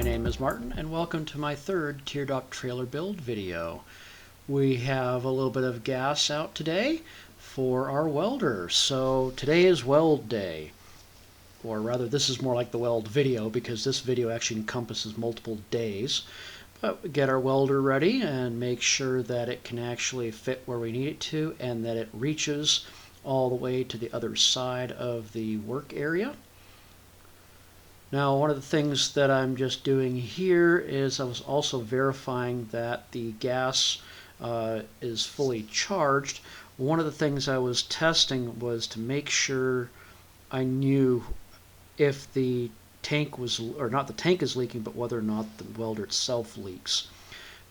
name is Martin, and welcome to my third Teardrop trailer build video. We have a little bit of gas out today for our welder. So today is Weld Day. Or rather, this is more like the Weld video because this video actually encompasses multiple days. But we get our welder ready and make sure that it can actually fit where we need it to and that it reaches all the way to the other side of the work area. Now, one of the things that I'm just doing here is I was also verifying that the gas is fully charged. One of the things I was testing was to make sure I knew if the tank was, or not the tank is leaking, but whether or not the welder itself leaks.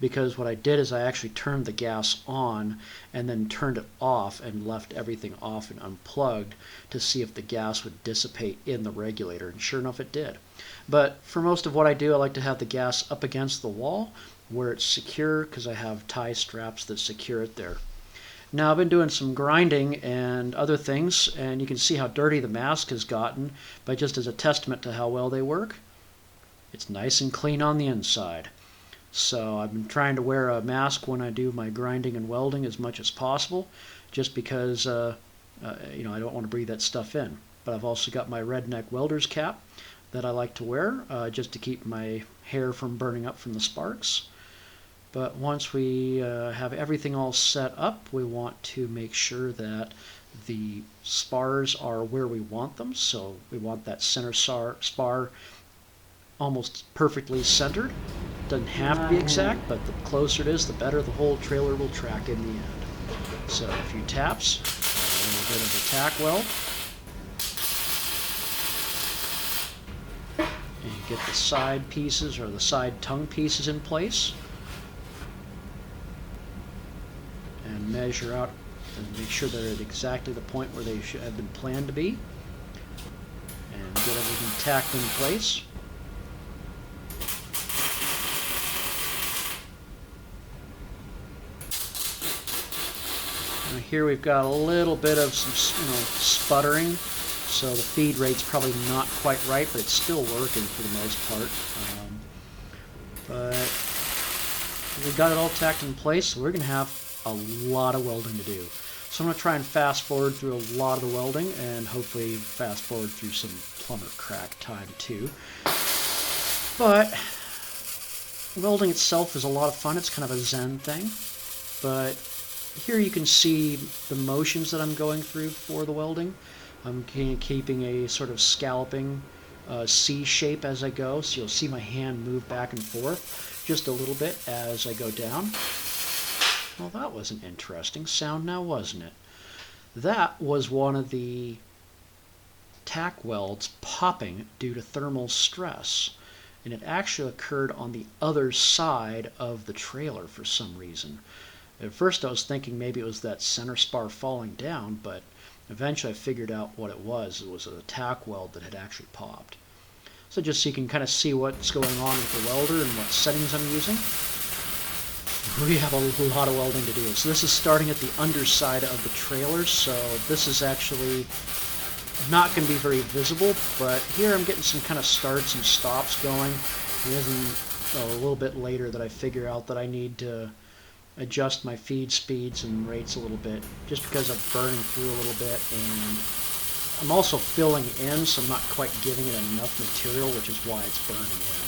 Because what I did is I actually turned the gas on and then turned it off and left everything off and unplugged to see if the gas would dissipate in the regulator, and sure enough it did. But for most of what I do, I like to have the gas up against the wall where it's secure because I have tie straps that secure it there. Now I've been doing some grinding and other things, and you can see how dirty the mask has gotten, but just as a testament to how well they work, it's nice and clean on the inside. So I've been trying to wear a mask when I do my grinding and welding as much as possible, just because I don't want to breathe that stuff in. But I've also got my redneck welder's cap that I like to wear just to keep my hair from burning up from the sparks. But once we have everything all set up, we want to make sure that the spars are where we want them. So we want that center spar almost perfectly centered. Doesn't have to be exact, but the closer it is, the better the whole trailer will track in the end. So a few taps, a little bit of a tack weld, and get the side pieces or the side tongue pieces in place, and measure out and make sure they're at exactly the point where they should have been planned to be, and get everything tacked in place. Here we've got a little bit of some sputtering, so the feed rate's probably not quite right, but it's still working for the most part. But we've got it all tacked in place, so we're going to have a lot of welding to do. So I'm going to try and fast forward through a lot of the welding and hopefully fast forward through some plumber crack time too. But welding itself is a lot of fun. It's kind of a zen thing, but here you can see the motions that I'm going through for the welding. I'm keeping a sort of scalloping C shape as I go, so you'll see my hand move back and forth just a little bit as I go down. Well, that was an interesting sound now, wasn't it? That was one of the tack welds popping due to thermal stress, and it actually occurred on the other side of the trailer for some reason. At first I was thinking maybe it was that center spar falling down, but eventually I figured out what it was. It was a tack weld that had actually popped. So just so you can kind of see what's going on with the welder and what settings I'm using, we have a lot of welding to do. So this is starting at the underside of the trailer, so this is actually not going to be very visible, but here I'm getting some kind of starts and stops going. It isn't a little bit later that I figure out that I need to adjust my feed speeds and rates a little bit, just because I'm burning through a little bit, and I'm also filling in, so I'm not quite giving it enough material, which is why it's burning in.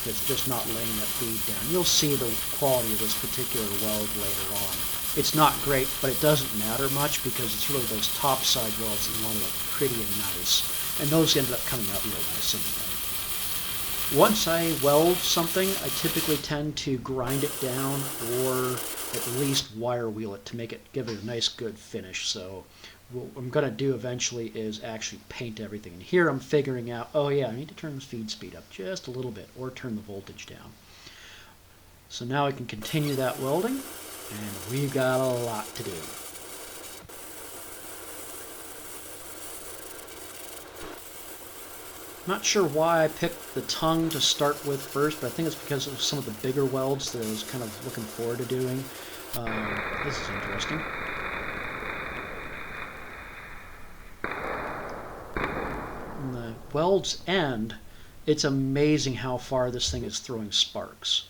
It's just not laying that feed down. You'll see the quality of this particular weld later on. It's not great, but it doesn't matter much because it's really those top side welds that want to look pretty and nice, and those ended up coming out real nice anyway. Once I weld something, I typically tend to grind it down or at least wire wheel it to give it a nice good finish. So what I'm going to do eventually is actually paint everything. And here I'm figuring out, oh yeah, I need to turn the feed speed up just a little bit or turn the voltage down. So now I can continue that welding, and we've got a lot to do. Not sure why I picked the tongue to start with first, but I think it's because of some of the bigger welds that I was kind of looking forward to doing. This is interesting. And the weld's end It's amazing how far this thing is throwing sparks.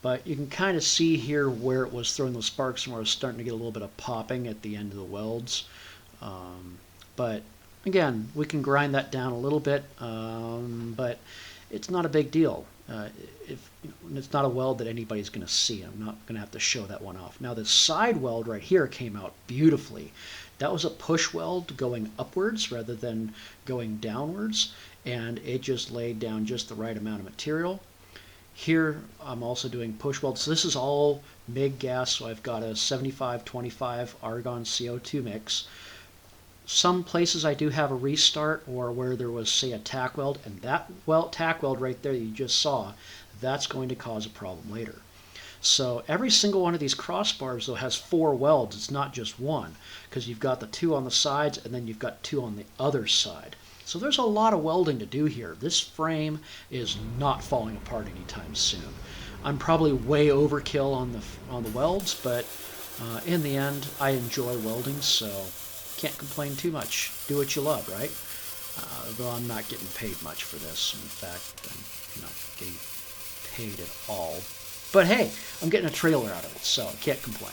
But you can kind of see here where it was throwing those sparks and where it was starting to get a little bit of popping at the end of the welds. But again, we can grind that down a little bit, but it's not a big deal. It's not a weld that anybody's going to see. I'm not going to have to show that one off. Now, the side weld right here came out beautifully. That was a push weld going upwards rather than going downwards, and it just laid down just the right amount of material. Here, I'm also doing push weld. So this is all MIG gas, so I've got a 75-25 argon CO2 mix. Some places I do have a restart, or where there was, say, a tack weld, and that tack weld right there that you just saw, that's going to cause a problem later. So every single one of these crossbars, though, has 4 welds. It's not just one, because you've got the 2 on the sides, and then you've got 2 on the other side. So there's a lot of welding to do here. This frame is not falling apart anytime soon. I'm probably way overkill on the welds, but in the end, I enjoy welding, so can't complain too much. Do what you love, right? Though I'm not getting paid much for this. In fact, I'm not getting paid at all. But hey, I'm getting a trailer out of it, so I can't complain.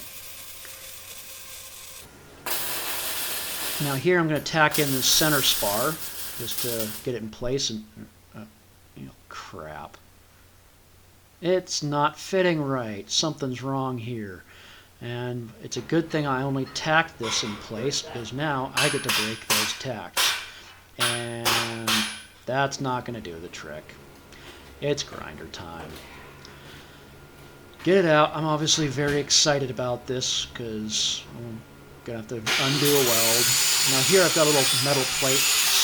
Now here I'm going to tack in the center spar just to get it in place, and crap. It's not fitting right. Something's wrong here. And it's a good thing I only tacked this in place, because now I get to break those tacks. And that's not going to do the trick. It's grinder time. Get it out. I'm obviously very excited about this, because I'm going to have to undo a weld. Now here I've got a little metal plate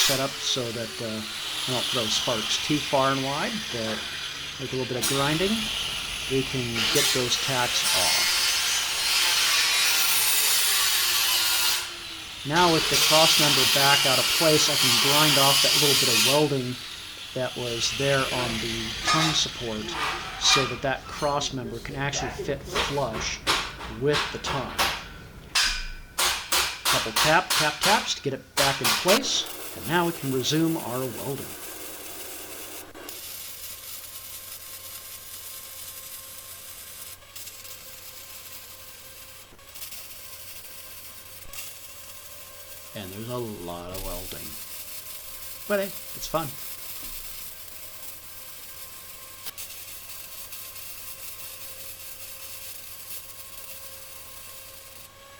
set up so that I don't throw sparks too far and wide, but with a little bit of grinding, we can get those tacks off. Now with the cross member back out of place, I can grind off that little bit of welding that was there on the tongue support, so that that cross member can actually fit flush with the tongue. Couple taps to get it back in place, and now we can resume our welding. And there's a lot of welding. But hey, it's fun.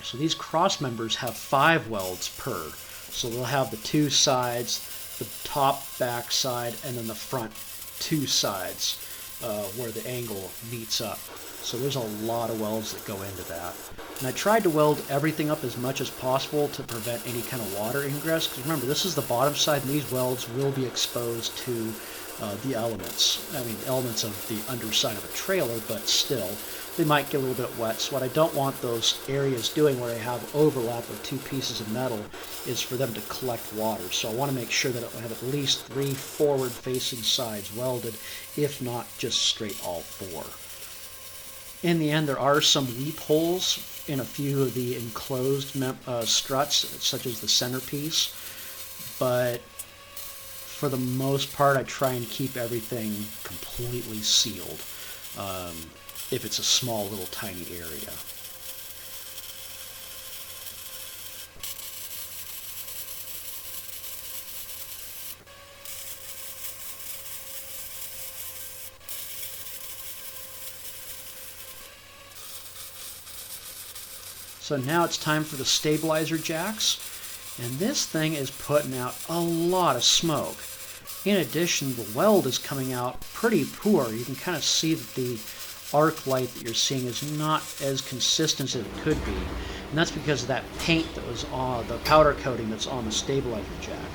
So these cross members have 5 welds per. So they'll have the 2 sides, the top, back side, and then the front 2 sides where the angle meets up. So there's a lot of welds that go into that. And I tried to weld everything up as much as possible to prevent any kind of water ingress. Because remember, this is the bottom side, and these welds will be exposed to the elements. I mean, elements of the underside of a trailer, but still, they might get a little bit wet. So what I don't want those areas doing where I have overlap of 2 pieces of metal is for them to collect water. So I want to make sure that I have at least 3 forward-facing sides welded, if not just straight all 4. In the end, there are some weep holes in a few of the enclosed struts, such as the centerpiece, but for the most part, I try and keep everything completely sealed, if it's a small little tiny area. So now it's time for the stabilizer jacks, and this thing is putting out a lot of smoke. In addition, the weld is coming out pretty poor. You can kind of see that the arc light that you're seeing is not as consistent as it could be, and that's because of that paint that was on the powder coating that's on the stabilizer jack.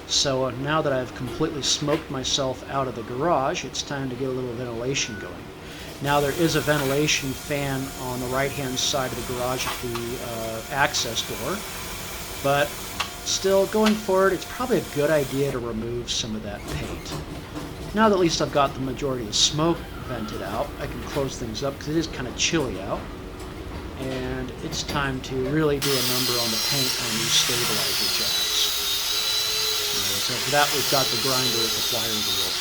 So now that I've completely smoked myself out of the garage, it's time to get a little ventilation going. Now there is a ventilation fan on the right-hand side of the garage at the access door, but still, going forward, it's probably a good idea to remove some of that paint. Now that at least I've got the majority of smoke vented out, I can close things up because it is kind of chilly out, and it's time to really do a number on the paint on these stabilizer jacks. So for that, we've got the grinder at the flyer wheel.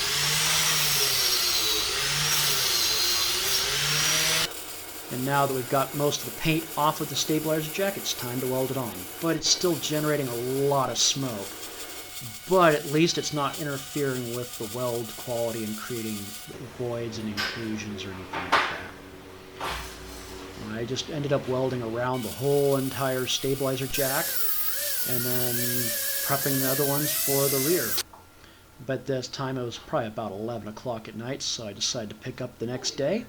And now that we've got most of the paint off of the stabilizer jack, it's time to weld it on. But it's still generating a lot of smoke. But at least it's not interfering with the weld quality and creating voids and inclusions or anything like that. And I just ended up welding around the whole entire stabilizer jack and then prepping the other ones for the rear. But this time it was probably about 11 o'clock at night, so I decided to pick up the next day.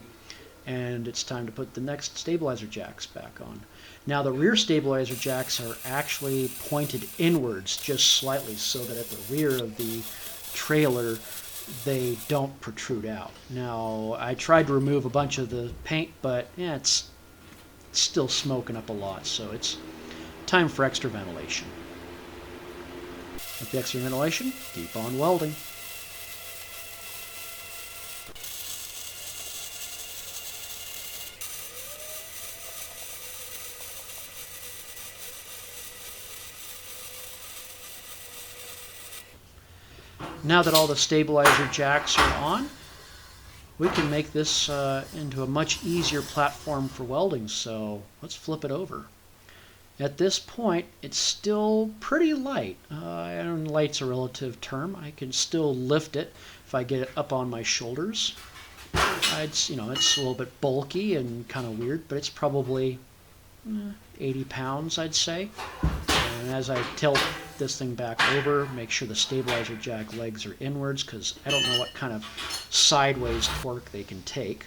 And it's time to put the next stabilizer jacks back on. Now the rear stabilizer jacks are actually pointed inwards just slightly so that at the rear of the trailer they don't protrude out. Now I tried to remove a bunch of the paint, but yeah, it's still smoking up a lot, so it's time for extra ventilation. With the extra ventilation, keep on welding. Now that all the stabilizer jacks are on, we can make this into a much easier platform for welding, so let's flip it over. At this point, it's still pretty light. And light's a relative term. I can still lift it if I get it up on my shoulders. It's a little bit bulky and kind of weird, but it's probably 80 pounds, I'd say. And as I tilt this thing back over, make sure the stabilizer jack legs are inwards, because I don't know what kind of sideways torque they can take.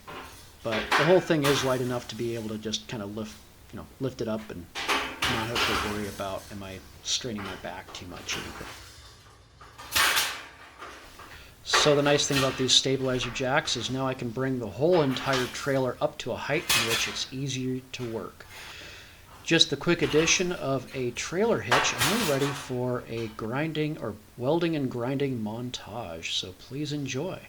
But the whole thing is light enough to be able to just kind of lift it up and not have to worry about am I straining my back too much. So the nice thing about these stabilizer jacks is now I can bring the whole entire trailer up to a height in which it's easier to work. Just the quick addition of a trailer hitch, and we're ready for a grinding or welding and grinding montage, so please enjoy.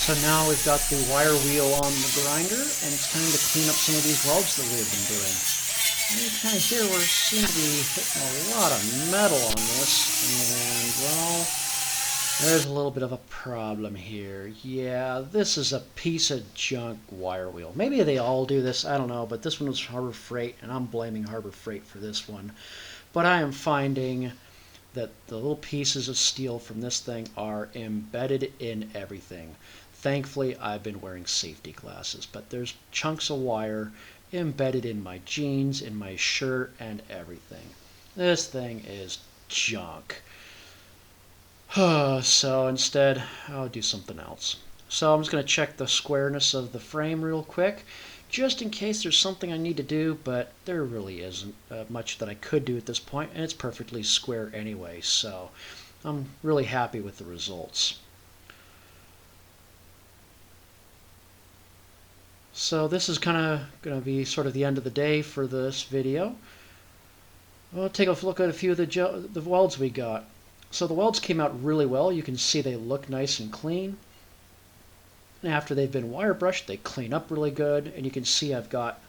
So now we've got the wire wheel on the grinder, and it's time to clean up some of these welds that we've been doing. And you kind of hear we seem to be hitting a lot of metal on this, and well, there's a little bit of a problem here. Yeah, this is a piece of junk wire wheel. Maybe they all do this, I don't know, but this one was Harbor Freight, and I'm blaming Harbor Freight for this one. But I am finding that the little pieces of steel from this thing are embedded in everything. Thankfully, I've been wearing safety glasses, but there's chunks of wire embedded in my jeans, in my shirt, and everything. This thing is junk. So instead, I'll do something else. So I'm just going to check the squareness of the frame real quick, just in case there's something I need to do, but there really isn't much that I could do at this point, and it's perfectly square anyway, so I'm really happy with the results. So this is kind of going to be sort of the end of the day for this video. We'll take a look at a few of the welds we got. So the welds came out really well. You can see they look nice and clean. And after they've been wire brushed, they clean up really good. And you can see I've got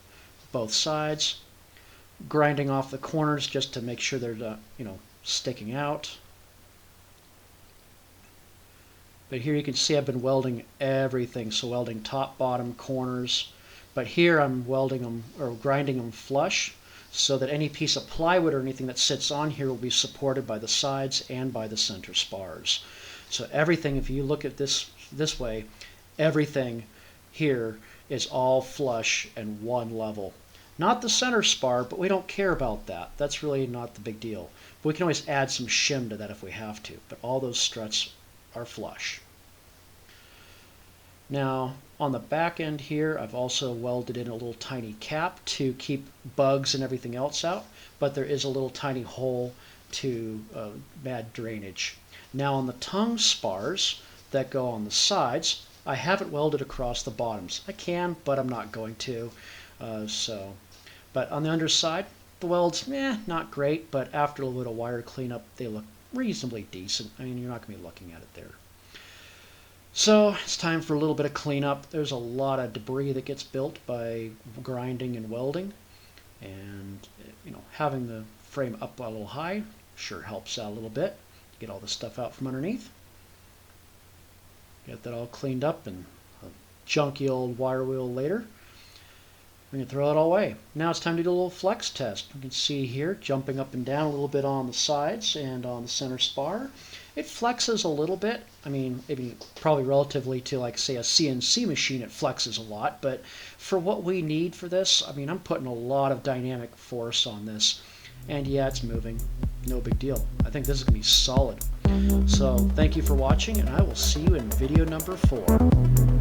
both sides, grinding off the corners just to make sure they're not, sticking out. But here you can see I've been welding everything, so welding top, bottom, corners. But here I'm welding them or grinding them flush so that any piece of plywood or anything that sits on here will be supported by the sides and by the center spars. So everything, if you look at this way, everything here is all flush and one level. Not the center spar, but we don't care about that. That's really not the big deal. But we can always add some shim to that if we have to. But all those struts are flush. Now on the back end here, I've also welded in a little tiny cap to keep bugs and everything else out, but there is a little tiny hole to add drainage. Now on the tongue spars that go on the sides, I haven't welded across the bottoms. I can, but I'm not going to. But on the underside, the welds, not great, but after a little bit of wire cleanup, they look reasonably decent. I mean, you're not going to be looking at it there. So it's time for a little bit of cleanup. There's a lot of debris that gets built by grinding and welding, and having the frame up a little high sure helps out a little bit. Get all the stuff out from underneath. Get that all cleaned up and a junky old wire wheel later. We're going to throw it all away. Now it's time to do a little flex test. You can see here jumping up and down a little bit on the sides and on the center spar. It flexes a little bit. I mean, probably relatively to, like, say, a CNC machine, it flexes a lot. But for what we need for this, I mean, I'm putting a lot of dynamic force on this. And yeah, it's moving. No big deal. I think this is going to be solid. So thank you for watching, and I will see you in video number 4.